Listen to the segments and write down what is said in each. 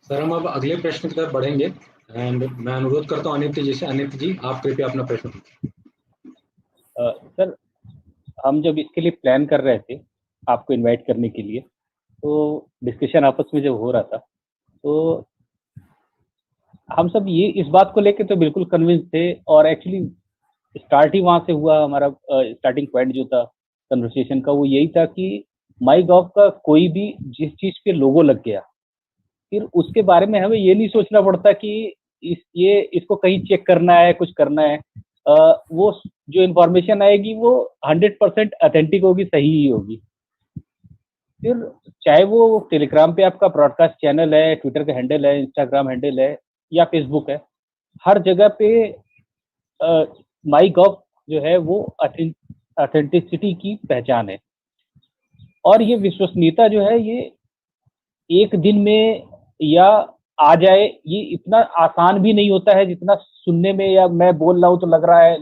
Sir हम अब अगले प्रश्न की तरफ बढ़ेंगे एंड मैं अनुरोध करता हूँ अनित जी से। अनित जी, आप कृपया अपना प्रश्न पूछिए। सर, हम जब इसके लिए प्लान कर रहे थे आपको इनवाइट करने के लिए, तो डिस्कशन आपस में जब हो रहा था, तो हम सब ये इस बात को लेके तो बिल्कुल कन्विंस थे, और एक्चुअली स्टार्ट ही वहाँ से हुआ। हमारा स्टार्टिंग पॉइंट जो था कन्वर्सेशन का, वो यही था कि माई गॉव का कोई भी जिस चीज़ पे लोगो लग गया, फिर उसके बारे में हमें ये नहीं सोचना पड़ता कि इसको कहीं चेक करना है, कुछ करना है। वो जो इन्फॉर्मेशन आएगी वो 100% ऑथेंटिक होगी, सही ही होगी। फिर चाहे वो टेलीग्राम पे आपका ब्रॉडकास्ट चैनल है, ट्विटर का हैंडल है, इंस्टाग्राम हैंडल है, या फेसबुक है, हर जगह पे माई गॉव जो है वो ऑथेंटिसिटी की पहचान है। और ये विश्वसनीयता जो है, ये एक दिन में या आ जाए, ये इतना आसान भी नहीं होता है जितना सुनने में, या मैं बोल रहा हूँ तो लग रहा है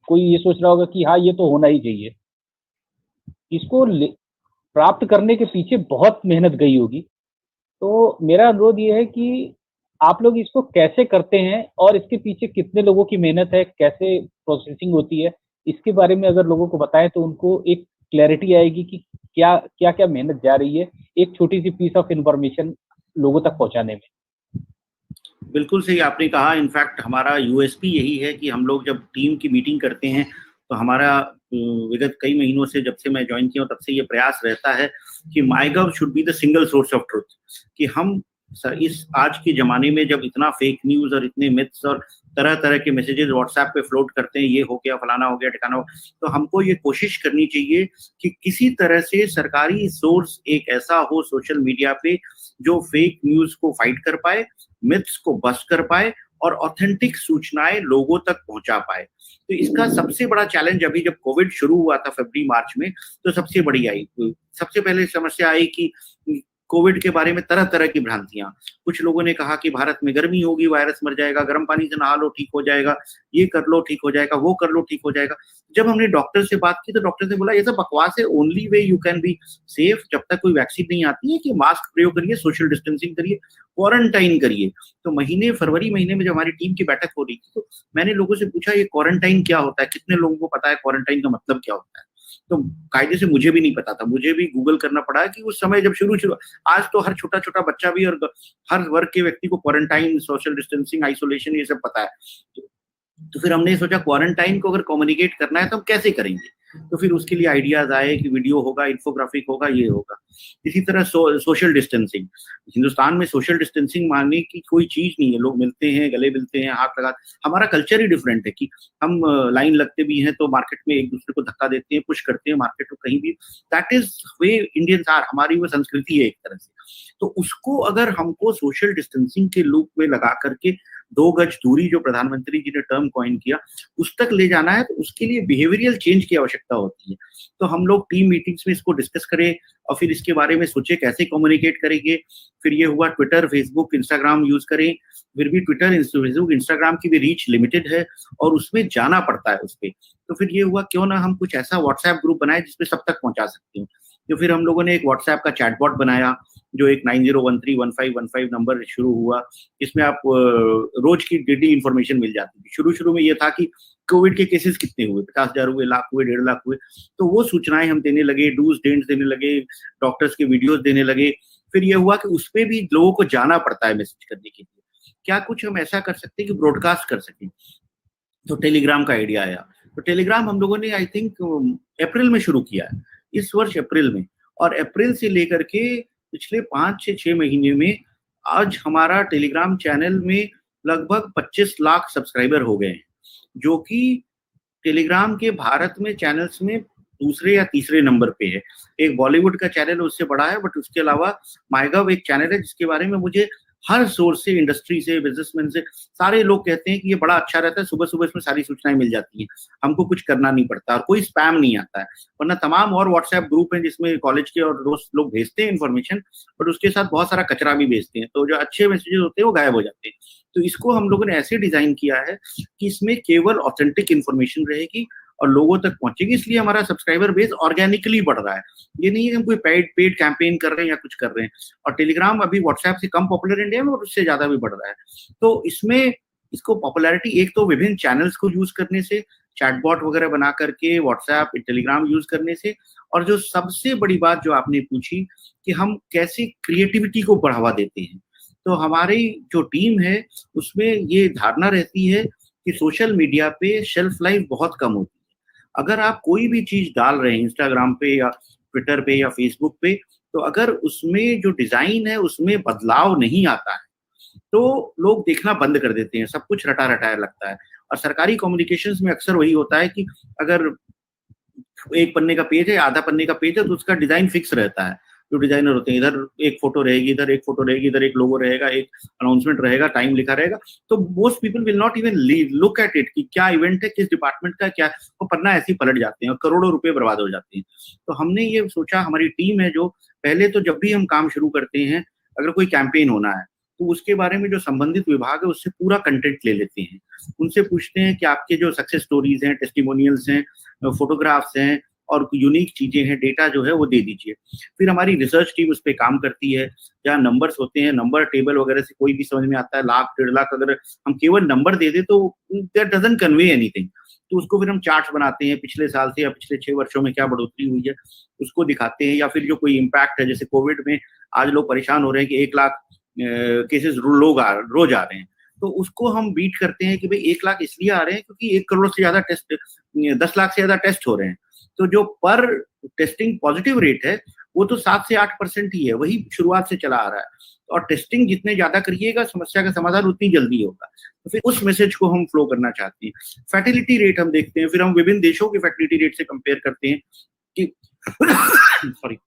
कोई ये सोच रहा होगा कि हाँ ये तो होना ही चाहिए। इसको प्राप्त करने के पीछे बहुत मेहनत गई होगी। तो मेरा अनुरोध ये है कि आप लोग इसको कैसे करते हैं और इसके पीछे कितने लोगों की मेहनत है, कैसे प्रोसेसिंग होती है, इसके बारे में अगर लोगों को बताएं तो उनको एक क्लैरिटी आएगी कि क्या क्या क्या मेहनत जा रही है एक छोटी सी पीस ऑफ इंफॉर्मेशन लोगों तक पहुंचाने में। बिल्कुल सही आपने कहा। इनफैक्ट हमारा यूएसपी यही है कि हम लोग जब टीम की मीटिंग करते हैं तो हमारा विगत कई महीनों से, जब से मैं ज्वाइन किया हूं तब से ये प्रयास रहता है कि MyGov should be the single source of truth. कि हम इस आज के जमाने में जब इतना फेक न्यूज और इतने मिथ्स और तरह तरह के मैसेजेस व्हाट्सएप पे फ्लोट करते हैं, ये हो गया, फलाना हो गया, ठिकाना हो, तो हमको ये कोशिश करनी चाहिए कि किसी तरह से सरकारी सोर्स एक ऐसा हो सोशल मीडिया पे जो फेक न्यूज को फाइट कर पाए, मिथ्स को बस्ट कर पाए और ऑथेंटिक सूचनाएं लोगों तक पहुंचा पाए। तो इसका सबसे बड़ा चैलेंज अभी जब कोविड शुरू हुआ था फरवरी मार्च में, तो सबसे बड़ी आई, सबसे पहले समस्या आई कि कोविड के बारे में तरह तरह की भ्रांतियां। कुछ लोगों ने कहा कि भारत में गर्मी होगी, वायरस मर जाएगा, गर्म पानी से नहा लो ठीक हो जाएगा, ये कर लो ठीक हो जाएगा, वो कर लो ठीक हो जाएगा। जब हमने डॉक्टर से बात की तो डॉक्टर ने बोला ये सब बकवास है, only way you can be safe जब तक कोई वैक्सीन नहीं आती है कि मास्क प्रयोग करिए, सोशल डिस्टेंसिंग करिए, क्वारंटाइन करिए। तो फरवरी महीने में जब हमारी टीम की बैठक हो रही थी तो मैंने लोगों से पूछा ये क्वारंटाइन क्या होता है, कितने लोगों को पता है क्वारंटाइन का मतलब क्या होता है। तो कायदे से मुझे भी नहीं पता था, मुझे भी गूगल करना पड़ा कि उस समय जब शुरू आज तो हर छोटा छोटा बच्चा भी और हर वर्ग के व्यक्ति को क्वारंटाइन, सोशल डिस्टेंसिंग, आइसोलेशन ये सब पता है। तो फिर हमने सोचा क्वारंटाइन को अगर कम्युनिकेट करना है तो हम कैसे करेंगे। तो फिर उसके लिए आइडियाज आए कि वीडियो होगा, इन्फोग्राफिक होगा, ये होगा। इसी तरह सोशल डिस्टेंसिंग, हिंदुस्तान में सोशल डिस्टेंसिंग मानने की कोई चीज नहीं है। लोग मिलते हैं, गले मिलते हैं, हाथ लगा, हमारा कल्चर ही डिफरेंट है कि हम लाइन लगते भी हैं तो मार्केट में एक दूसरे को धक्का देते हैं, पुश करते हैं मार्केट में कहीं भी। That is way Indians are, हमारी वो संस्कृति है एक तरह से। तो उसको अगर हमको सोशल डिस्टेंसिंग के लूप में लगा करके 2 गज दूरी जो प्रधानमंत्री जी ने टर्म कॉइन किया उस तक ले जाना है, तो उसके लिए बिहेवियरल चेंज की आवश्यकता होती है। तो हम लोग टीम मीटिंग्स में इसको डिस्कस करें और फिर इसके बारे में सोचे कैसे कम्युनिकेट करेंगे। फिर ये हुआ ट्विटर, फेसबुक, इंस्टाग्राम यूज करें। फिर भी ट्विटर, फेसबुक, इंस्टाग्राम की भी रीच लिमिटेड है और उसमें जाना पड़ता है उस पर। तो फिर ये हुआ क्यों ना हम कुछ ऐसा व्हाट्सएप ग्रुप बनाए जिसपे सब तक पहुंचा सकते हैं। तो फिर हम लोगों ने एक व्हाट्सएप का चैटबॉट बनाया जो एक 90131515 नंबर शुरू हुआ। इसमें आप रोज की डेली इंफॉर्मेशन मिल जाती थी। शुरू में ये था कि कोविड के केसेस कितने हुए, 50,000 हुए, लाख हुए, 1.5 लाख हुए। तो वो सूचनाएं हम देने लगे, डूज डेंट्स देने लगे, डॉक्टर्स के वीडियोस देने लगे। फिर ये हुआ कि उसपे भी लोगों को जाना पड़ता है मैसेज करने के लिए। क्या कुछ हम ऐसा कर सकते हैं कि ब्रॉडकास्ट कर सकें। तो टेलीग्राम का आइडिया आया। तो टेलीग्राम हम लोगों ने आई थिंक अप्रैल में शुरू किया है, इस वर्ष अप्रैल में। और अप्रैल से लेकर के पिछले 5 से 6 महीने में आज हमारा टेलीग्राम चैनल में लगभग 25 लाख सब्सक्राइबर हो गए हैं, जो कि टेलीग्राम के भारत में चैनल्स में दूसरे या तीसरे नंबर पे है। एक बॉलीवुड का चैनल उससे बड़ा है, बट उसके अलावा माईगव एक चैनल है जिसके बारे में मुझे हर सोर्स से, इंडस्ट्री से, बिजनेसमैन से, सारे लोग कहते हैं कि ये बड़ा अच्छा रहता है, सुबह सुबह इसमें सारी सूचनाएं मिल जाती हैं, हमको कुछ करना नहीं पड़ता और कोई स्पैम नहीं आता है। वरना तमाम और व्हाट्सएप ग्रुप हैं जिसमें कॉलेज के और दोस्त लोग भेजते हैं इन्फॉर्मेशन, बट उसके साथ बहुत सारा कचरा भी भेजते हैं, तो जो अच्छे मैसेजेस होते हैं वो गायब हो जाते हैं। तो इसको हम लोगों ने ऐसे डिजाइन किया है कि इसमें केवल ऑथेंटिक इन्फॉर्मेशन रहेगी और लोगों तक पहुंचेगी, इसलिए हमारा सब्सक्राइबर बेस ऑर्गेनिकली बढ़ रहा है। ये नहीं है कि हम कोई पेड कैंपेन कर रहे हैं या कुछ कर रहे हैं। और टेलीग्राम अभी व्हाट्सएप से कम पॉपुलर इंडिया में और उससे ज्यादा भी बढ़ रहा है। तो इसमें इसको पॉपुलैरिटी एक तो विभिन्न चैनल्स को यूज करने से, चैटबॉट वगैरह बना करके, व्हाट्सएप टेलीग्राम यूज करने से, और जो सबसे बड़ी बात जो आपने पूछी कि हम कैसे क्रिएटिविटी को बढ़ावा देते हैं, तो हमारी जो टीम है उसमें ये धारणा रहती है कि सोशल मीडिया पे शेल्फ लाइफ बहुत कम होती है। अगर आप कोई भी चीज डाल रहे हैं इंस्टाग्राम पे या ट्विटर पे या फेसबुक पे, तो अगर उसमें जो डिजाइन है उसमें बदलाव नहीं आता है तो लोग देखना बंद कर देते हैं, सब कुछ रटा रटाया लगता है। और सरकारी कम्युनिकेशंस में अक्सर वही होता है कि अगर एक पन्ने का पेज है, आधा पन्ने का पेज है, तो उसका डिजाइन फिक्स रहता है। जो डिजाइनर होते हैं, इधर एक फोटो रहेगी, इधर एक फोटो रहेगी, इधर एक लोगो रहेगा, एक अनाउंसमेंट रहेगा, टाइम लिखा रहेगा। तो most people will not even look at it कि क्या इवेंट है, किस डिपार्टमेंट का क्या, वो पन्ना ऐसे ही पलट जाते हैं और करोड़ों रुपए बर्बाद हो जाते हैं। तो हमने ये सोचा, हमारी टीम है जो पहले तो जब भी हम काम शुरू करते हैं, अगर कोई कैंपेन होना है तो उसके बारे में जो संबंधित विभाग है उससे पूरा कंटेंट ले लेते हैं। उनसे पूछते हैं कि आपके जो सक्सेस स्टोरीज हैं, टेस्टिमोनियल्स हैं, फोटोग्राफ्स हैं और यूनिक चीजें हैं, डेटा जो है वो दे दीजिए। फिर हमारी रिसर्च टीम उस पर काम करती है। जहाँ नंबर्स होते हैं, नंबर टेबल वगैरह से कोई भी समझ में आता है, 1,00,000 1,50,000 अगर हम केवल नंबर दे दे तो दैट डजंट कन्वे एनीथिंग। तो उसको फिर हम चार्ट्स बनाते हैं, पिछले साल से या पिछले 6 वर्षों में क्या बढ़ोतरी हुई है उसको दिखाते हैं। या फिर जो कोई इम्पैक्ट है, जैसे कोविड में आज लोग परेशान हो रहे हैं कि 1,00,000 केसेस रोज आ रहे हैं, तो उसको हम बीट करते हैं कि भाई 1,00,000 इसलिए आ रहे हैं क्योंकि 1 करोड़ से ज्यादा टेस्ट, 10 लाख से ज्यादा टेस्ट हो रहे हैं। तो जो पर टेस्टिंग पॉजिटिव रेट है वो तो 7 से 8% ही है, वही शुरुआत से चला आ रहा है। और टेस्टिंग जितने ज्यादा करिएगा, समस्या का समाधान उतनी जल्दी होगा। तो फिर उस मैसेज को हम फ्लो करना चाहते हैं। फर्टिलिटी रेट हम देखते हैं, फिर हम विभिन्न देशों के फर्टिलिटी रेट से कंपेयर करते हैं कि सॉरी,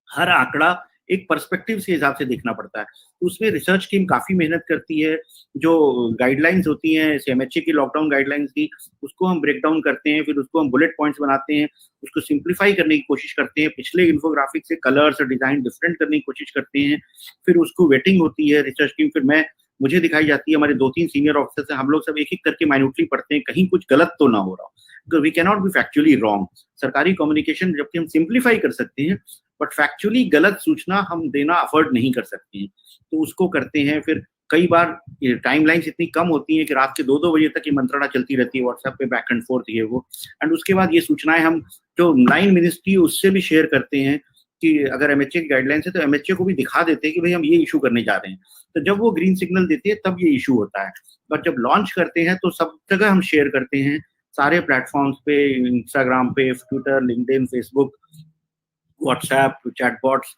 हर आंकड़ा एक पर्सपेक्टिव के हिसाब से देखना पड़ता है। तो उसमें रिसर्च टीम काफी मेहनत करती है। जो गाइडलाइंस होती हैं, जैसे एमएचए की लॉकडाउन गाइडलाइंस थी, उसको हम ब्रेक डाउन करते हैं, फिर उसको हम बुलेट पॉइंट्स बनाते हैं, उसको सिंप्लीफाई करने की कोशिश करते हैं, पिछले इन्फोग्राफिक से कलर्स और डिजाइन डिफरेंट करने की कोशिश करते हैं। फिर उसको वेटिंग होती है रिसर्च टीम, फिर मुझे दिखाई जाती है, हमारे 2-3 सीनियर ऑफिसर्स हैं, हम लोग सब एक एक करके माइन्यूटली पढ़ते हैं, कहीं कुछ गलत तो ना हो रहा हो। We cannot be factually wrong. सरकारी कम्युनिकेशन जबकि हम सिंप्लीफाई कर सकते हैं, बट फैक्चुअली गलत सूचना हम देना अफोर्ड नहीं कर सकते हैं, तो उसको करते हैं। फिर कई बार टाइमलाइंस इतनी कम होती हैं कि रात के 2-2 बजे तक ये मंत्रणा चलती रहती है व्हाट्सएप पे, बैक एंड फोर्थ ये वो। एंड उसके बाद ये सूचनाएं हम जो लाइन मिनिस्ट्री उससे भी शेयर करते हैं कि अगर एमएचए की गाइडलाइंस है तो एमएचए को भी दिखा देते हैं कि भाई हम ये इशू करने जा रहे हैं। तो जब वो ग्रीन सिग्नल देती है तब ये इशू होता है। और जब लॉन्च करते हैं तो सब जगह हम शेयर करते हैं, सारे प्लेटफॉर्म्स पे, इंस्टाग्राम पे, Twitter, LinkedIn, Facebook, WhatsApp, chatbots,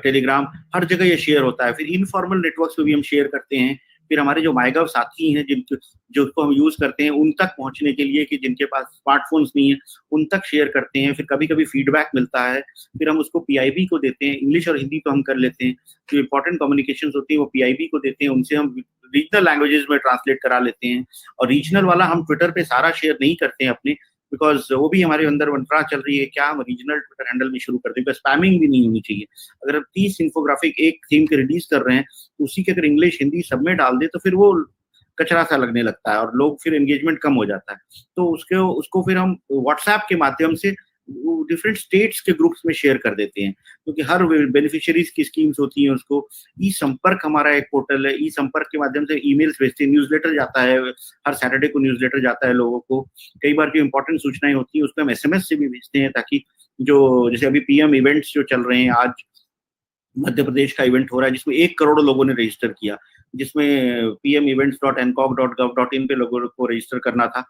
Telegram, हर जगह ये शेयर होता है। फिर इनफॉर्मल नेटवर्क्स पे भी हम शेयर करते हैं। फिर हमारे जो माईगव साथी हैं जिनको हम यूज करते हैं उन तक पहुंचने के लिए, कि जिनके पास स्मार्टफोन्स नहीं है उन तक शेयर करते हैं। फिर कभी कभी फीडबैक मिलता है, फिर हम उसको पीआईबी को देते हैं। इंग्लिश और हिंदी तो हम कर लेते हैं, जो इंपॉर्टेंट कम्युनिकेशन होती है वो पीआईबी को देते हैं, उनसे हम रीजनल लैंग्वेजेस में ट्रांसलेट करा लेते हैं। और रीजनल वाला हम ट्विटर पे सारा शेयर नहीं करते हैं अपने, बिकॉज वो भी हमारे अंदर मंत्रणा चल रही है क्या हम रीजनल ट्विटर हैंडल में शुरू कर दें, स्पैमिंग भी नहीं होनी चाहिए। अगर हम 30 इन्फोग्राफिक एक थीम के रिलीज कर रहे हैं तो उसी के अगर इंग्लिश हिंदी सब में डाल दे तो फिर वो कचरा सा लगने लगता है और लोग फिर एंगेजमेंट कम हो जाता है। तो उसको फिर हम व्हाट्सएप के माध्यम से डिफरेंट स्टेट्स के ग्रुप्स में शेयर कर देते हैं, क्योंकि हर बेनिफिशियरीज की स्कीम्स होती हैं। उसको ई संपर्क हमारा एक पोर्टल है, ई संपर्क के माध्यम से ईमेल्स भेजते हैं, न्यूज़लेटर जाता है, हर सैटरडे को न्यूज़लेटर जाता है लोगों को। कई बार जो इंपॉर्टेंट सूचनाएं होती हैं उसको हम एसएमएस से भी भेजते हैं, ताकि जो जैसे अभी पीएम इवेंट्स जो चल रहे हैं, आज मध्य प्रदेश का इवेंट हो रहा है जिसमें 1 करोड़ लोगों ने रजिस्टर किया, जिसमें pmevents.ncog.gov.in पे लोगों को रजिस्टर करना था।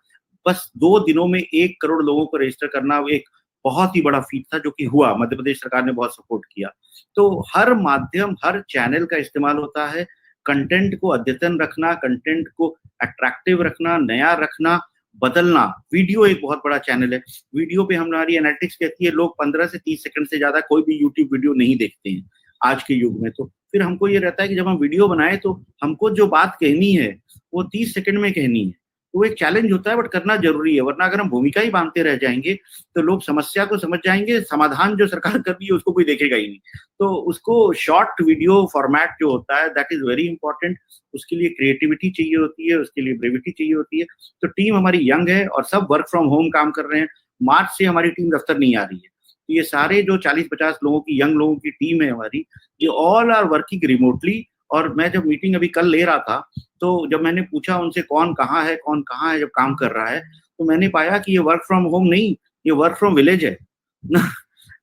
बस 2 दिनों में 1 करोड़ लोगों को रजिस्टर करना एक बहुत ही बड़ा फीट था, जो कि हुआ। मध्य प्रदेश सरकार ने बहुत सपोर्ट किया। तो हर माध्यम, हर चैनल का इस्तेमाल होता है। कंटेंट को अद्यतन रखना, कंटेंट को अट्रैक्टिव रखना, नया रखना, बदलना। वीडियो एक बहुत बड़ा चैनल है। वीडियो पे हमारी एनालिटिक्स कहती है लोग 15 से 30 सेकंड से ज्यादा कोई भी यूट्यूब वीडियो नहीं देखते हैं आज के युग में। तो फिर हमको ये रहता है कि जब हम वीडियो बनाए तो हमको जो बात कहनी है वो 30 सेकंड में कहनी है, वो एक चैलेंज होता है, बट करना जरूरी है, वरना अगर हम भूमिका ही बांधते रह जाएंगे तो लोग समस्या को समझ जाएंगे, समाधान जो सरकार कर रही है उसको कोई देखेगा ही नहीं। तो उसको शॉर्ट वीडियो फॉर्मेट जो होता है दैट इज वेरी इंपॉर्टेंट। उसके लिए क्रिएटिविटी चाहिए होती है, उसके लिए ब्रेविटी चाहिए होती है। तो टीम हमारी यंग है और सब वर्क फ्रॉम होम काम कर रहे हैं। मार्च से हमारी टीम दफ्तर नहीं आ रही है। तो ये सारे जो 40-50 लोगों की यंग लोगों की टीम है हमारी, ये ऑल आर वर्किंग रिमोटली। और मैं जब मीटिंग अभी कल ले रहा था, तो जब मैंने पूछा उनसे कौन कहाँ है जब काम कर रहा है, तो मैंने पाया कि ये वर्क फ्रॉम होम नहीं, ये वर्क फ्रॉम विलेज है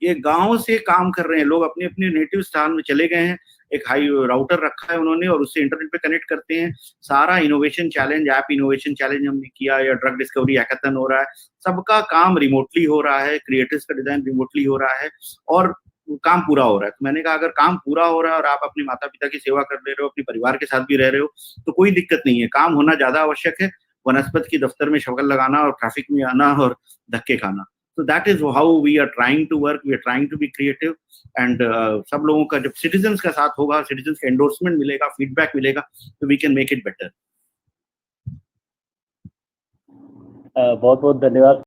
ये गांव से काम कर रहे हैं लोग, अपने अपने नेटिव स्थान में चले गए हैं। एक हाई राउटर रखा है उन्होंने और उससे इंटरनेट पे कनेक्ट करते हैं। सारा innovation challenge, app innovation challenge हमने किया, या ड्रग डिस्कवरी हैकाथन हो रहा है, सबका काम रिमोटली हो रहा है, क्रिएटिव्स का डिजाइन रिमोटली हो रहा है और काम पूरा हो रहा है। तो मैंने कहा अगर काम पूरा हो रहा है और आप अपने माता पिता की सेवा कर ले रहे हो, अपने परिवार के साथ भी रह रहे हो, तो कोई दिक्कत नहीं है। काम होना ज्यादा आवश्यक है, वनस्पत की दफ्तर में शक्ल लगाना और ट्रैफिक में आना और धक्के खाना। So that is how we are trying to work. We are trying to be creative and सब लोगों का जब citizens का साथ होगा, citizens का endorsement मिलेगा, feedback मिलेगा, तो we can make it better. बहुत बहुत धन्यवाद